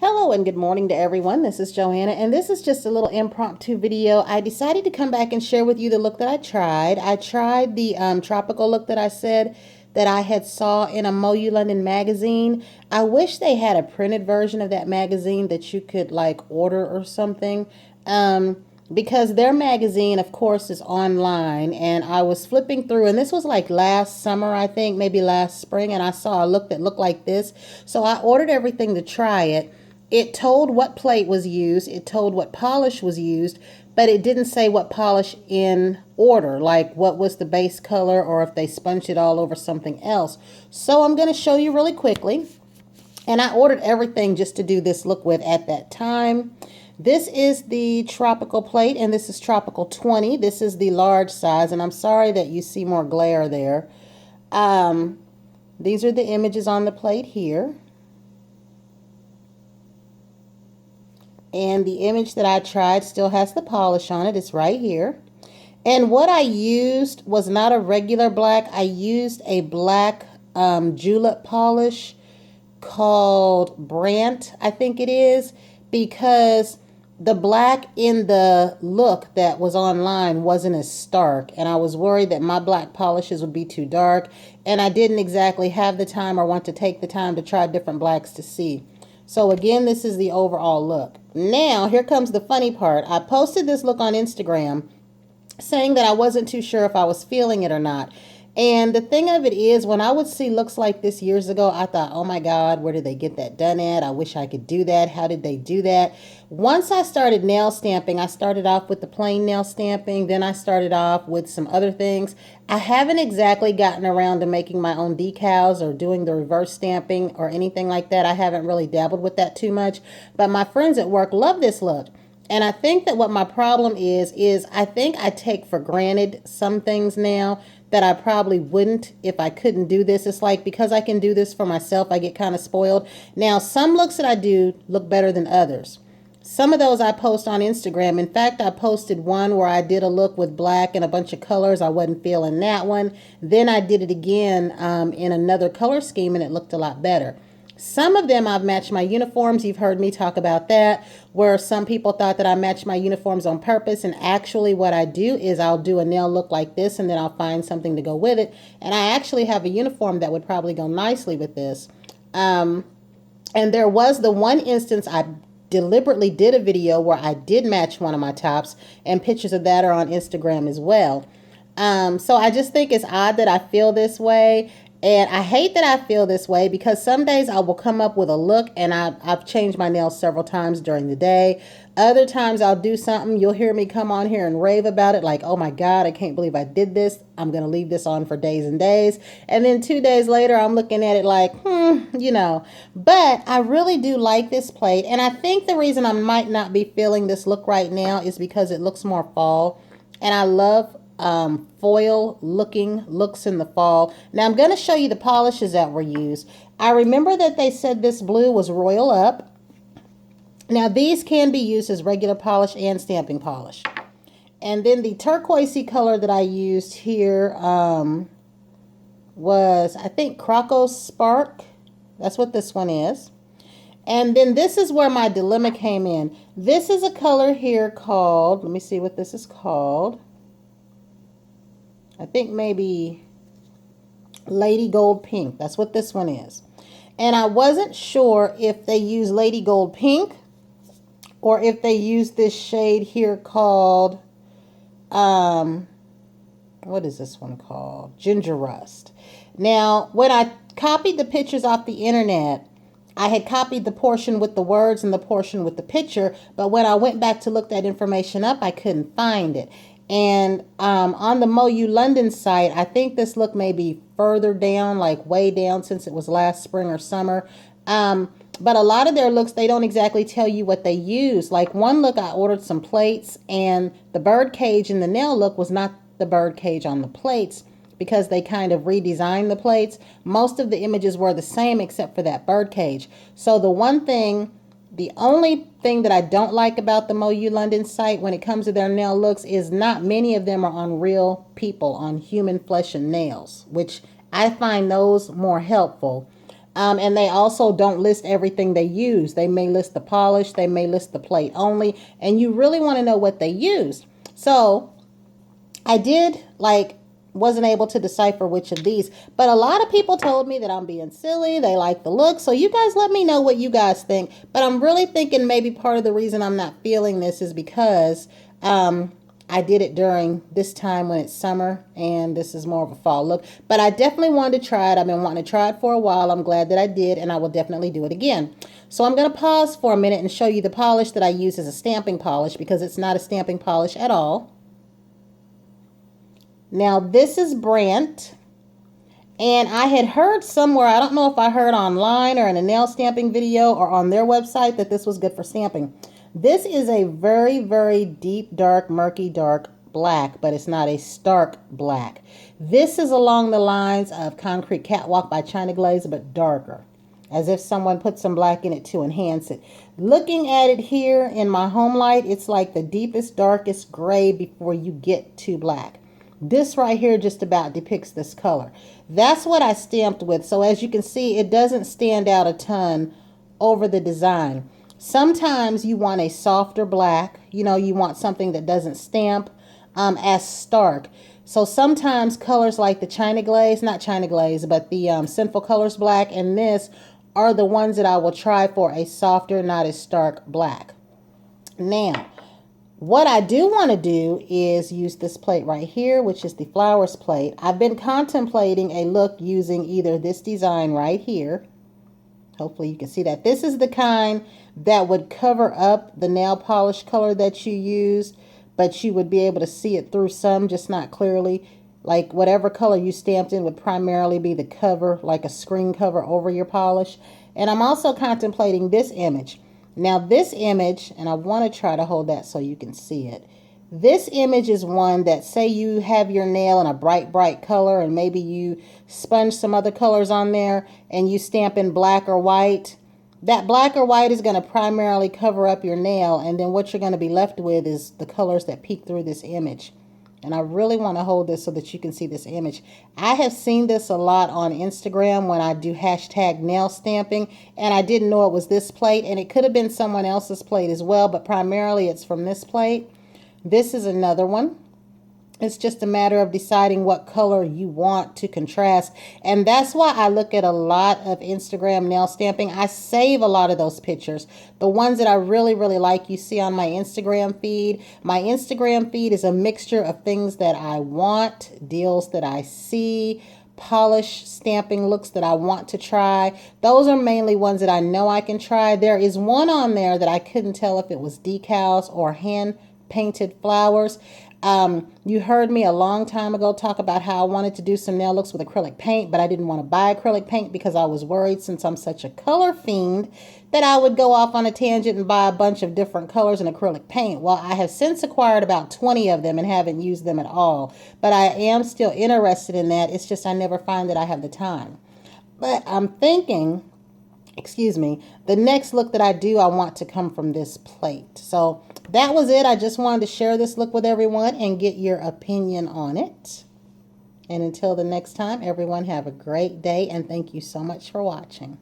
Hello and good morning to everyone. This is Joanna, and this is just a little impromptu video. I decided to come back and share with you the look that I tried. I tried the tropical look that I said that I had saw in a MoYou London magazine. I wish they had a printed version of that magazine that you could like order or something. Because their magazine, of course, is online, and I was flipping through, and this was like last summer, I think, maybe last spring, and I saw a look that looked like this. So I ordered everything to try it. It told what plate was used, it told what polish was used, but it didn't say what polish in order, like what was the base color or if they sponged it all over something else. So I'm going to show you really quickly. And I ordered everything just to do this look with at that time. This is the tropical plate, and this is tropical 20. This is the large size, and I'm sorry that you see more glare there. These are the images on the plate here. And the image that I tried still has the polish on it. It's right here. And what I used was not a regular black. I used a black julep polish called Brandt, I think it is, because the black in the look that was online wasn't as stark, and I was worried that my black polishes would be too dark, and I didn't exactly have the time or want to take the time to try different blacks to see. So again, this is the overall look. Now, here comes the funny part. I posted this look on Instagram saying that I wasn't too sure if I was feeling it or not. And the thing of it is, when I would see looks like this years ago, I thought, oh my God, where did they get that done at? I wish I could do that. How did they do that? Once I started nail stamping, I started off with the plain nail stamping. Then I started off with some other things. I haven't exactly gotten around to making my own decals or doing the reverse stamping or anything like that. I haven't really dabbled with that too much. But my friends at work love this look. And I think that what my problem is I think I take for granted some things now that I probably wouldn't if I couldn't do this. It's like because I can do this for myself, I get kind of spoiled. Now, some looks that I do look better than others. Some of those I post on Instagram. In fact, I posted one where I did a look with black and a bunch of colors. I wasn't feeling that one. Then I did it again in another color scheme, and it looked a lot better. Some of them I've matched my uniforms. You've heard me talk about that, where some people thought that I matched my uniforms on purpose. And actually what I do is I'll do a nail look like this, and then I'll find something to go with it. And I actually have a uniform that would probably go nicely with this. And there was the one instance I deliberately did a video where I did match one of my tops, and pictures of that are on Instagram as well. So I just think it's odd that I feel this way. And I hate that I feel this way because some days I will come up with a look, and I've changed my nails several times during the day. Other times I'll do something. You'll hear me come on here and rave about it like, oh my God, I can't believe I did this. I'm going to leave this on for days and days. And then 2 days later, I'm looking at it like, But I really do like this plate. And I think the reason I might not be feeling this look right now is because it looks more fall. And I love foil looking looks in the fall. Now I'm going to show you the polishes that were used. I remember that they said this blue was Royal Up. Now these can be used as regular polish and stamping polish. And then the turquoisey color that I used here was, I think, Croco Spark. That's what this one is. And then this is where my dilemma came in. This is a color here called, let me see what this is called. I think maybe Lady Gold Pink. That's what this one is. And I wasn't sure if they use Lady Gold Pink or if they use this shade here called, what is this one called? Ginger Rust. Now, when I copied the pictures off the internet, I had copied the portion with the words and the portion with the picture, but when I went back to look that information up, I couldn't find it. And on the MoYou London site, I think this look may be further down, like way down since it was last spring or summer. But a lot of their looks, they don't exactly tell you what they use. Like one look, I ordered some plates, and the bird cage in the nail look was not the bird cage on the plates because they kind of redesigned the plates. Most of the images were the same except for that bird cage. So the only thing that I don't like about the MoYou London site when it comes to their nail looks is not many of them are on real people, on human flesh and nails, which I find those more helpful. And they also don't list everything they use. They may list the polish, they may list the plate only, and you really want to know what they used. So I did wasn't able to decipher which of these, but a lot of people told me that I'm being silly. They like the look. So you guys let me know what you guys think. But I'm really thinking maybe part of the reason I'm not feeling this is because I did it during this time when it's summer and this is more of a fall look. But I definitely wanted to try it. I've been wanting to try it for a while. I'm glad that I did, and I will definitely do it again. So I'm going to pause for a minute and show you the polish that I use as a stamping polish, because it's not a stamping polish at all. Now this is Brandt, and I had heard somewhere, I don't know if I heard online or in a nail stamping video or on their website, that this was good for stamping. This is a very, very deep, dark, murky, dark black, but it's not a stark black. This is along the lines of Concrete Catwalk by China Glaze, but darker, as if someone put some black in it to enhance it. Looking at it here in my home light, it's like the deepest, darkest gray before you get to black. This right here just about depicts this color. That's what I stamped with. So as you can see, it doesn't stand out a ton over the design. Sometimes you want a softer black. You know, you want something that doesn't stamp as stark. So sometimes colors like the China Glaze, not China Glaze, but the Sinful Colors black and this are the ones that I will try for a softer, not as stark black. Now, what I do want to do is use this plate right here, which is the flowers plate. I've been contemplating a look using either this design right here. Hopefully you can see that. This is the kind that would cover up the nail polish color that you used, but you would be able to see it through some, just not clearly. Like whatever color you stamped in would primarily be the cover, like a screen cover over your polish. And I'm also contemplating this image. Now this image, and I want to try to hold that so you can see it. This image is one that, say you have your nail in a bright, bright color and maybe you sponge some other colors on there and you stamp in black or white. That black or white is going to primarily cover up your nail, and then what you're going to be left with is the colors that peek through this image. And I really want to hold this so that you can see this image. I have seen this a lot on Instagram when I do hashtag nail stamping, and I didn't know it was this plate, and it could have been someone else's plate as well, but primarily it's from this plate. This is another one. It's just a matter of deciding what color you want to contrast. And that's why I look at a lot of Instagram nail stamping. I save a lot of those pictures. The ones that I really, really like, you see on my Instagram feed. My Instagram feed is a mixture of things that I want, deals that I see, polish stamping looks that I want to try. Those are mainly ones that I know I can try. There is one on there that I couldn't tell if it was decals or hand painted flowers. You heard me a long time ago talk about how I wanted to do some nail looks with acrylic paint, but I didn't want to buy acrylic paint because I was worried, since I'm such a color fiend, that I would go off on a tangent and buy a bunch of different colors in acrylic paint. Well, I have since acquired about 20 of them and haven't used them at all, but I am still interested in that. It's just I never find that I have the time. But I'm thinking, the next look that I do, I want to come from this plate. So that was it. I just wanted to share this look with everyone and get your opinion on it. And until the next time, everyone have a great day, and thank you so much for watching.